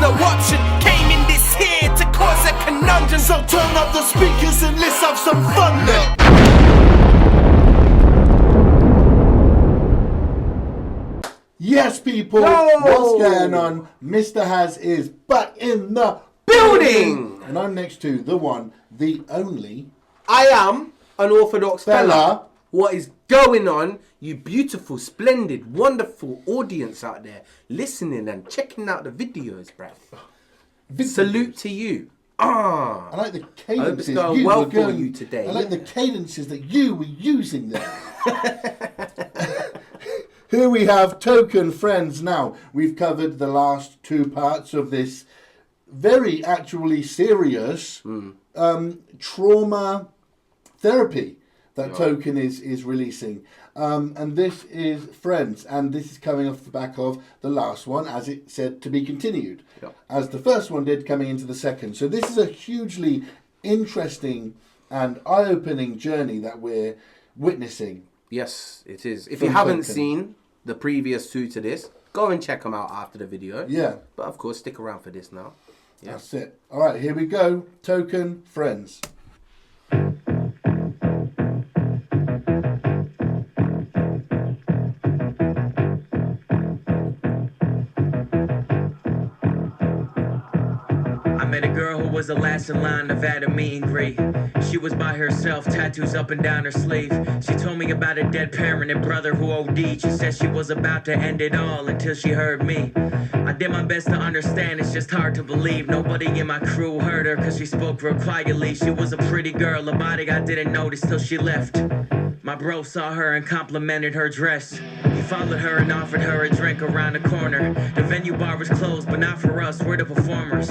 no option. Came in this here to cause a conundrum. So turn up the speakers and let's have some fun then. Yes, people, what's going on? Mr. Has is back in the Building! And I'm next to the one, the only I am Unorthadox Fella. Fella. What is going on, you beautiful, splendid, wonderful audience out there listening and checking out the videos, bruv. Salute to you. I like the I hope it's cadences going you well were for going, you today. I like the cadences that you were using there. Here we have Token Friends now. We've covered the last two parts of this very actually serious trauma therapy that Token is releasing. And this is Friends, and this is coming off the back of the last one, as it said, to be continued, as the first one did coming into the second. So this is a hugely interesting and eye-opening journey that we're witnessing. Yes, it is. If you haven't seen the previous two to this, go and check them out after the video. Yeah. But of course, stick around for this now. Yeah. That's it. All right, here we go. Token Friends. Met a girl who was the last in line, Nevada meet and greet. She was by herself, tattoos up and down her sleeve. She told me about a dead parent and brother who OD'd. She said she was about to end it all until she heard me. I did my best to understand, it's just hard to believe. Nobody in my crew heard her cause she spoke real quietly. She was a pretty girl, a body I didn't notice till she left. My bro saw her and complimented her dress. He followed her and offered her a drink around the corner. The venue bar was closed, but not for us, we're the performers.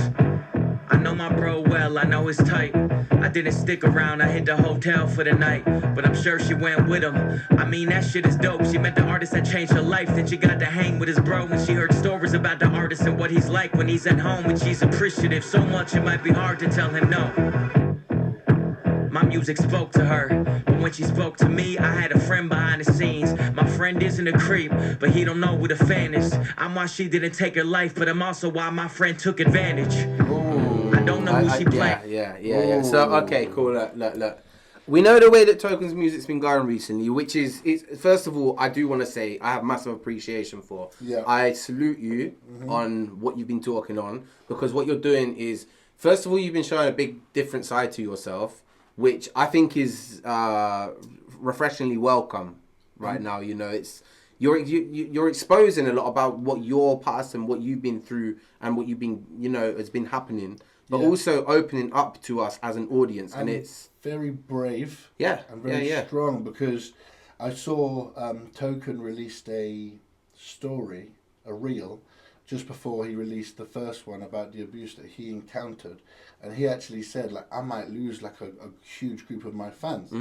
I know my bro well, I know his type. I didn't stick around, I hit the hotel for the night. But I'm sure she went with him. I mean, that shit is dope. She met the artist that changed her life. Then she got to hang with his bro. And she heard stories about the artist and what he's like when he's at home. And she's appreciative so much it might be hard to tell him no. My music spoke to her, but when she spoke to me, I had a friend behind the scenes. My friend isn't a creep, but he don't know what a fan is. I'm why she didn't take her life, but I'm also why my friend took advantage. Ooh, I don't know who she played. Yeah. So, okay, cool. Look. We know the way that Token's music's been going recently, which is first of all, I do want to say I have massive appreciation for. Yeah. I salute you on what you've been talking on, because what you're doing is, first of all, you've been showing a big different side to yourself, which I think is refreshingly welcome right now. You know, it's you're exposing a lot about what your past and what you've been through and what you've been, you know, has been happening, but also opening up to us as an audience, and it's very brave. Yeah, and very strong, because I saw Token released a story, a reel, just before he released the first one about the abuse that he encountered. And he actually said, like, I might lose like a huge group of my fans.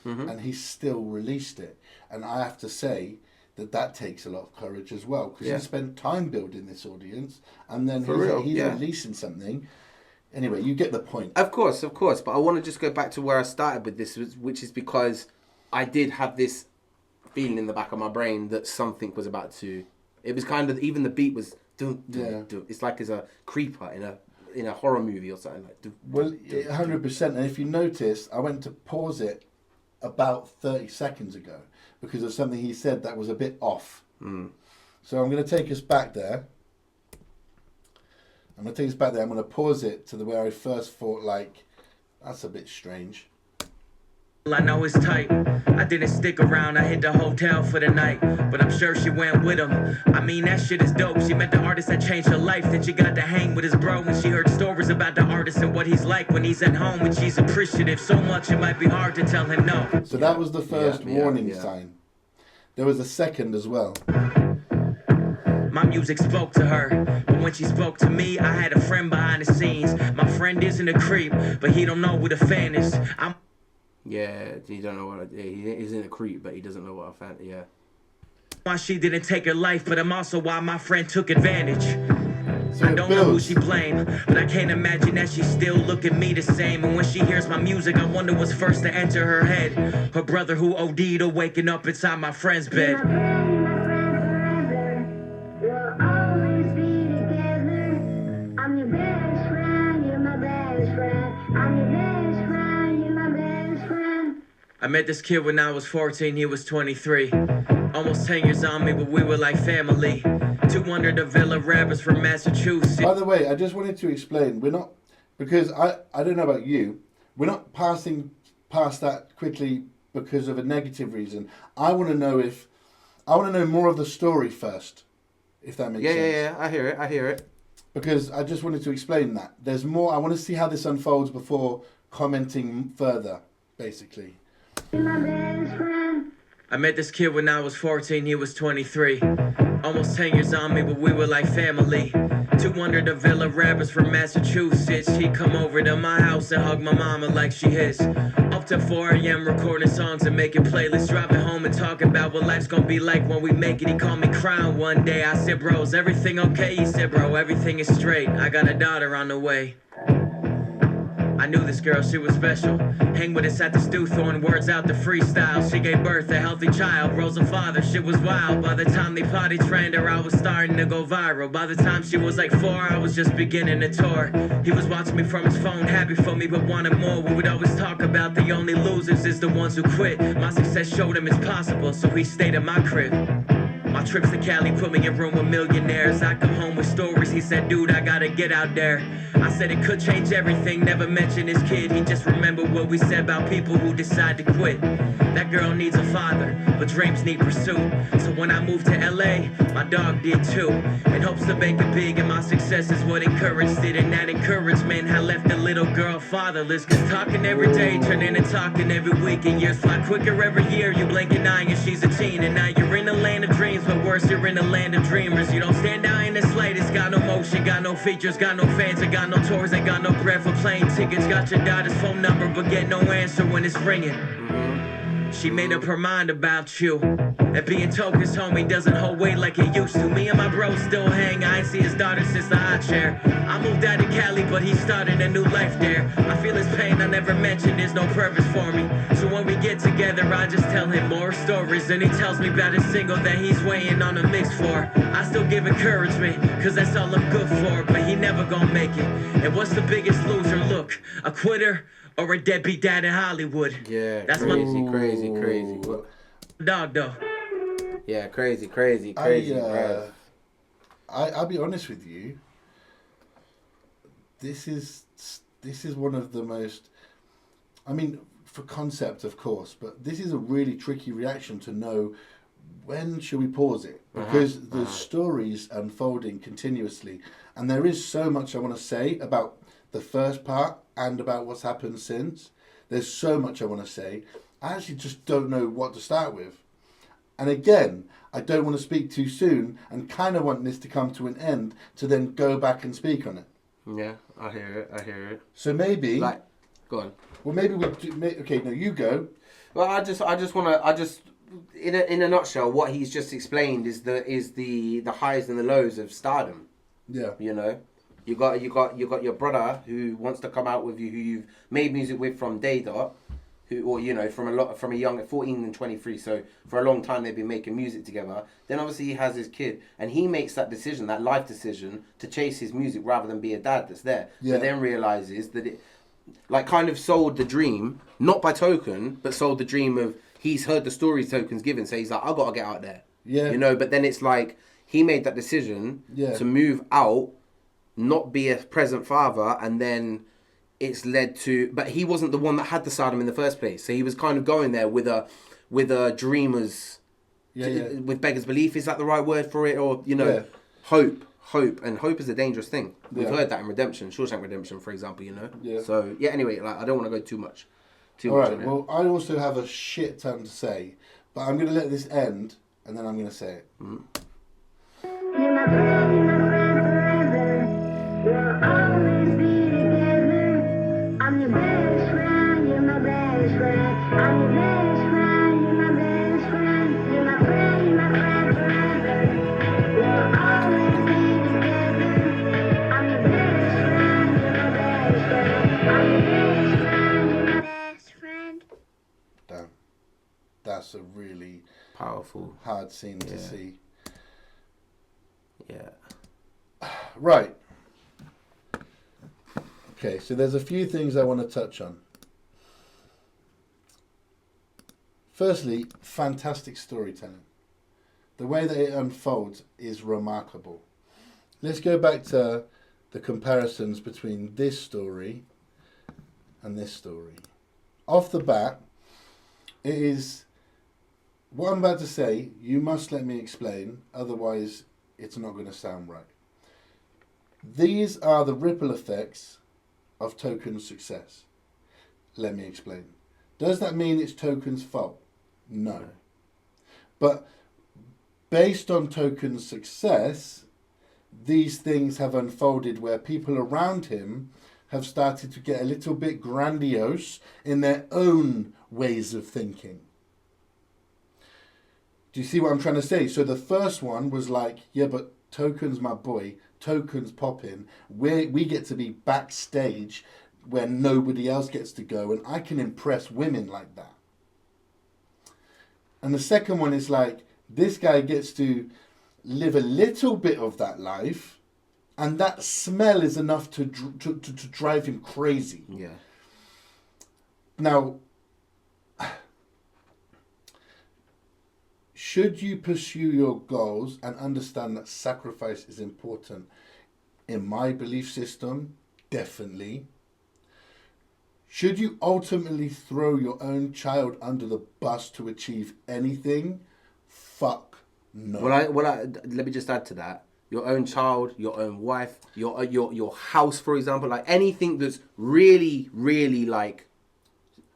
And he still released it. And I have to say that takes a lot of courage as well, because he spent time building this audience, and then he's releasing something. Anyway, you get the point. Of course. But I want to just go back to where I started with this, which is because I did have this feeling in the back of my brain that something was about to... It was kind of... Even the beat was... It's like it's a creeper in a horror movie or something. Well, 100%. And if you notice, I went to pause it about 30 seconds ago because of something he said that was a bit off. So I'm going to take us back there. I'm going to pause it to where I first thought, like, that's a bit strange. I know his type. I didn't stick around, I hit the hotel for the night. But I'm sure she went with him. I mean, that shit is dope. She met the artist that changed her life. Then she got to hang with his bro. And she heard stories about the artist and what he's like when he's at home. And she's appreciative so much it might be hard to tell him no. So that was the first warning sign. There was a second as well. My music spoke to her, but when she spoke to me, I had a friend behind the scenes. My friend isn't a creep, but he don't know what a fan is. Yeah, he don't know what. He isn't a creep, but he doesn't know what a fan. Yeah. Why she didn't take her life, but I'm also why my friend took advantage. So I don't know who she blamed, but I can't imagine that she still look at me the same. And when she hears my music, I wonder what's first to enter her head. Her brother who OD'd or waking up inside my friend's bed. I met this kid when I was 14, he was 23. Almost 10 years on me, but we were like family. 200 the Villa rappers from Massachusetts. By the way, I just wanted to explain, we're not, because I don't know about you, we're not passing past that quickly because of a negative reason. I want to know more of the story first, if that makes sense. Yeah, I hear it. Because I just wanted to explain that. There's more, I want to see how this unfolds before commenting further, basically. I met this kid when I was 14, he was 23. Almost 10 years on me, but we were like family. 200 the Villa rappers from Massachusetts. He'd come over to my house and hug my mama like she his. Up to 4 a.m. recording songs and making playlists. Driving home and talking about what life's gonna be like when we make it. He called me crying one day. I said, bro, is everything okay? He said, bro, everything is straight. I got a daughter on the way. I knew this girl, she was special. Hang with us at the stew, throwing words out the freestyle. She gave birth a healthy child, rose a father, shit was wild. By the time they potty trained her, I was starting to go viral. By the time she was like 4, I was just beginning to tour. He was watching me from his phone, happy for me, but wanted more. We would always talk about the only losers is the ones who quit. My success showed him it's possible, so he stayed at my crib. My trips to Cali put me in room with millionaires. I come home with stories. He said, dude, I gotta get out there. I said it could change everything. Never mentioned his kid. He just remembered what we said about people who decide to quit. That girl needs a father, but dreams need pursuit. So when I moved to LA, my dog did too. In hopes to make it big, and my success is what encouraged it. And that encouragement had left the little girl fatherless. Cause talking every day turned into talking every week. And years fly quicker every year. You blink an eye and she's a teen. And now you're in the land of dreams. But worse, you're in the land of dreamers. You don't stand out in the slightest. Got no motion, got no features, got no fans, and got no tours, ain't got no bread for plane tickets. Got your daughter's phone number, but get no answer when it's ringing. She made up her mind about you. And being Token's homie doesn't hold weight like it used to. Me and my bro still hang. I ain't see his daughter since the hot chair. I moved out of Cali, but he started a new life there. I feel his pain, I never mentioned there's no purpose for me. So when we get together, I just tell him more stories. And he tells me about a single that he's waiting on a mix for. I still give encouragement, cause that's all I'm good for. But he never gonna make it. And what's the biggest loser? Look, a quitter or a deadbeat dad in Hollywood. Yeah, that's crazy. my dog though. Yeah, crazy, bro. I'll be honest with you. This is one of the most, I mean, for concept, of course, but this is a really tricky reaction to know when should we pause it, because the story's unfolding continuously, and there is so much I want to say about the first part and about what's happened since. There's so much I want to say. I actually just don't know what to start with. And again, I don't want to speak too soon and kind of want this to come to an end to then go back and speak on it. Yeah, I hear it. So maybe... go on. Well, maybe we do... Okay, no, you go. Well, I just want to... In a nutshell, what he's just explained is the highs and the lows of stardom. Yeah. You know? You got your brother who wants to come out with you, who you've made music with from day dot, from a young 14 and 23. So for a long time they've been making music together. Then obviously he has his kid, and he makes that decision, that life decision, to chase his music rather than be a dad that's there. Yeah. But then realizes that it, kind of sold the dream, not by Token, but sold the dream of he's heard the stories Token's given, so he's like, I gotta get out there. Yeah. But then it's like he made that decision to move out, not be a present father, and then it's led to, but he wasn't the one that had the stardom in the first place. So he was kind of going there with a dreamer's, with beggar's belief. Is that the right word for it? Or, hope. And hope is a dangerous thing. We've heard that in Redemption, Shawshank Redemption, for example, Yeah. So, anyway, I don't want to go too much. All right, well, I also have a shit ton to say, but I'm going to let this end, and then I'm going to say it. Mm-hmm. You're my friend, you're my friend forever. We'll always be together. I'm your best friend, you're my best friend. I'm your best friend, you're my best friend. You're my friend forever. We'll always be together. I'm your best friend, you're my best friend. I'm your best friend, you're my best friend. Damn. That's a really powerful, hard scene to see. Yeah. Right. Okay, so there's a few things I want to touch on. Firstly, fantastic storytelling. The way that it unfolds is remarkable. Let's go back to the comparisons between this story and this story. Off the bat, it is what I'm about to say, you must let me explain, otherwise it's not going to sound right. These are the ripple effects of Token's success. Let me explain. Does that mean it's Token's fault? No. But based on Token's success, these things have unfolded where people around him have started to get a little bit grandiose in their own ways of thinking. Do you see what I'm trying to say? So the first one was like, yeah, but Token's my boy, Token's popping. We get to be backstage where nobody else gets to go, and I can impress women like that. And the second one is like, this guy gets to live a little bit of that life, and that smell is enough to drive him crazy. Yeah. Now, should you pursue your goals and understand that sacrifice is important? In my belief system, definitely. Should you ultimately throw your own child under the bus to achieve anything? Fuck no. Let me just add to that. Your own child, your own wife, your house, for example, like anything that's really, really like,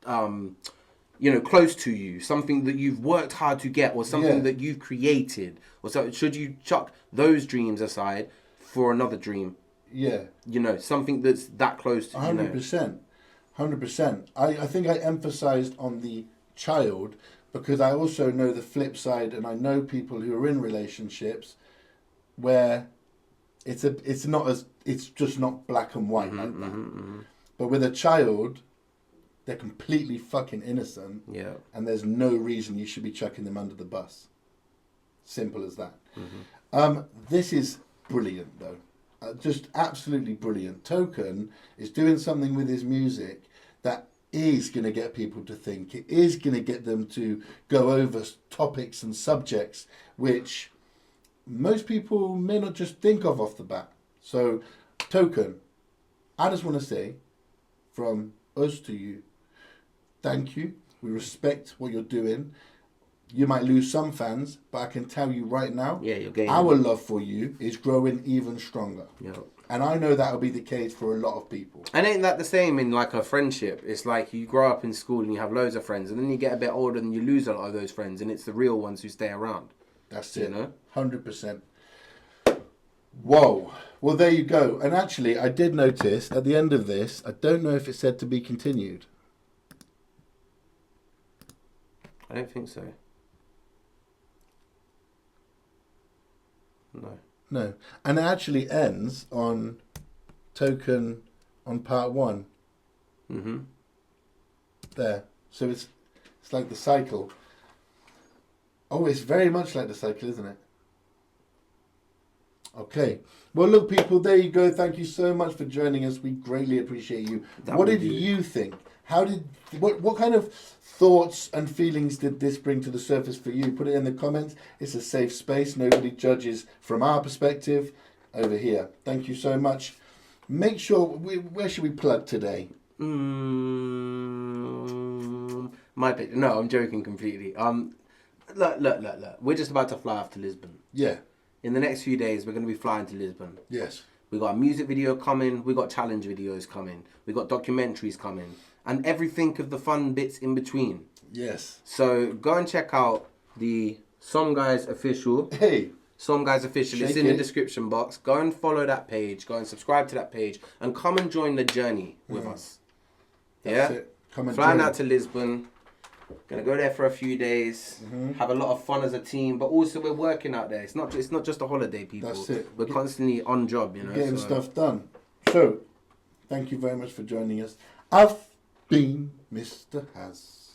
close to you, something that you've worked hard to get, or something that you've created, or so. Should you chuck those dreams aside for another dream? Yeah. Something that's that close to 100%. 100%. I think I emphasized on the child because I also know the flip side, and I know people who are in relationships where it's just not black and white like that. Mm-hmm. But with a child, they're completely fucking innocent. Yeah. And there's no reason you should be chucking them under the bus. Simple as that. Mm-hmm. This is brilliant though. Just absolutely brilliant. Token is doing something with his music that is going to get people to think. It is going to get them to go over topics and subjects which most people may not just think of off the bat. So, Token, I just want to say from us to you, thank you. We respect what you're doing. You might lose some fans, but I can tell you right now, you're getting our love for you is growing even stronger. Yeah. And I know that'll be the case for a lot of people. And ain't that the same in like a friendship? It's like you grow up in school and you have loads of friends, and then you get a bit older and you lose a lot of those friends, and it's the real ones who stay around. That's it. 100%. Whoa. Well, there you go. And actually, I did notice at the end of this, I don't know if it said to be continued. I don't think so. No. And it actually ends on Token on part 1. Mm-hmm. There. So it's like the cycle. Oh, it's very much like the cycle, isn't it? Okay. Well, look, people, there you go. Thank you so much for joining us. We greatly appreciate you. What did you think? What kind of thoughts and feelings did this bring to the surface for you? Put it in the comments. It's a safe space. Nobody judges from our perspective over here. Thank you so much. Make sure, where should we plug today? My picture. No, I'm joking completely. Look. We're just about to fly off to Lisbon. Yeah. In the next few days, we're going to be flying to Lisbon. Yes. We got a music video coming. We got challenge videos coming. We got documentaries coming. And everything of the fun bits in between. Yes. So go and check out the Some Guys Official. Hey. Some Guys Official. It's in the description box. Go and follow that page. Go and subscribe to that page. And come and join the journey with us. That's it. Come and Flying join. out to Lisbon. Gonna go there for a few days. Mm-hmm. Have a lot of fun as a team. But also we're working out there. It's not just a holiday, people. That's it. We're constantly on job, Getting stuff done. So, thank you very much for joining us. I've been Mr. Has.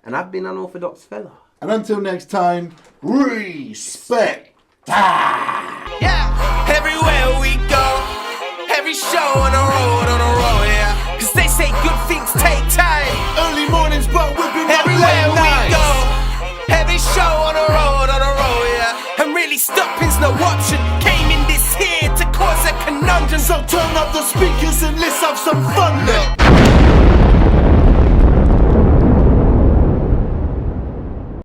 And I've been Unorthadox Fella. And until next time, respect. Yeah, everywhere we go, every show on the road, yeah. Cause they say good things take time. Early mornings, but we've been everywhere we go. So turn up the speakers and let's have some fun then.